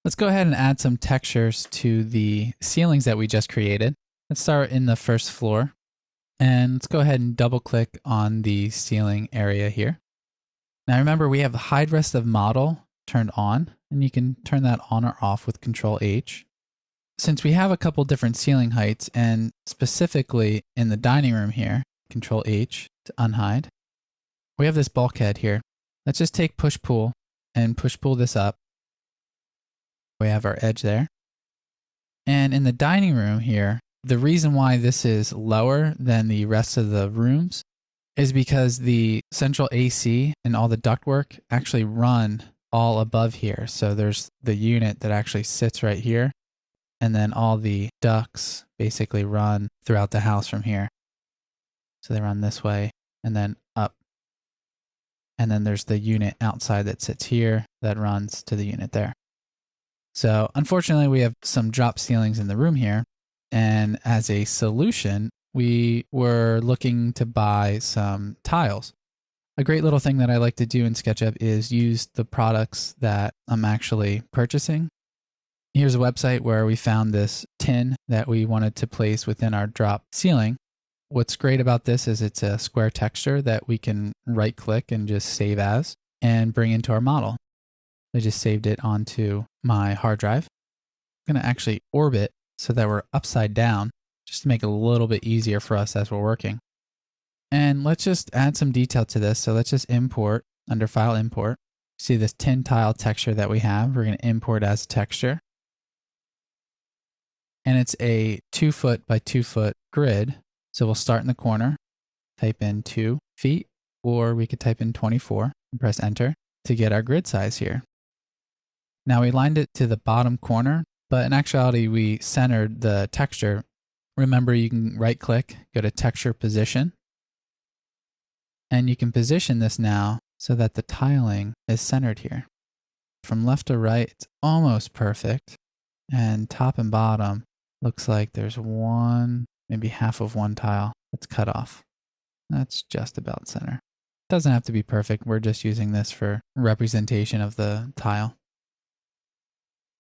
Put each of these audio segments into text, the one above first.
Let's go ahead and add some textures to the ceilings that we just created. Let's start in the first floor. And let's go ahead and double click on the ceiling area here. Now remember, we have hide rest of model turned on, and you can turn that on or off with Control H. Since we have a couple different ceiling heights, and specifically in the dining room here, Control H to unhide, we have this bulkhead here. Let's just take push-pull and push-pull this up. We have our edge there. And in the dining room here, the reason why this is lower than the rest of the rooms is because the central AC and all the ductwork actually run all above here. So there's the unit that actually sits right here, and then all the ducts basically run throughout the house from here. So they run this way and then up. And then there's the unit outside that sits here that runs to the unit there. So unfortunately, we have some drop ceilings in the room here. And as a solution, we were looking to buy some tiles. A great little thing that I like to do in SketchUp is use the products that I'm actually purchasing. Here's a website where we found this tin that we wanted to place within our drop ceiling. What's great about this is it's a square texture that we can right click and just save as and bring into our model. I just saved it onto my hard drive. I'm going to actually orbit so that we're upside down, just to make it a little bit easier for us as we're working. And let's just add some detail to this. So let's just import under File, Import. See this tin tile texture that we have. We're going to import as a texture. And it's a 2 foot by 2 foot grid. So we'll start in the corner, type in 2 feet, or we could type in 24 and press enter to get our grid size here. Now we lined it to the bottom corner, but in actuality, we centered the texture. Remember, you can right click, go to texture position, and you can position this now so that the tiling is centered here. From left to right, it's almost perfect. And top and bottom looks like there's one, maybe half of one tile that's cut off. That's just about center. Doesn't have to be perfect. We're just using this for representation of the tile.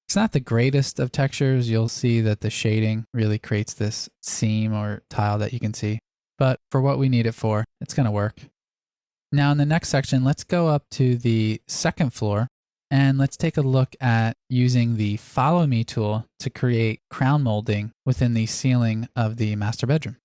It's not the greatest of textures. You'll see that the shading really creates this seam or tile that you can see. But for what we need it for, it's going to work. Now in the next section, let's go up to the second floor and let's take a look at using the Follow Me tool to create crown molding within the ceiling of the master bedroom.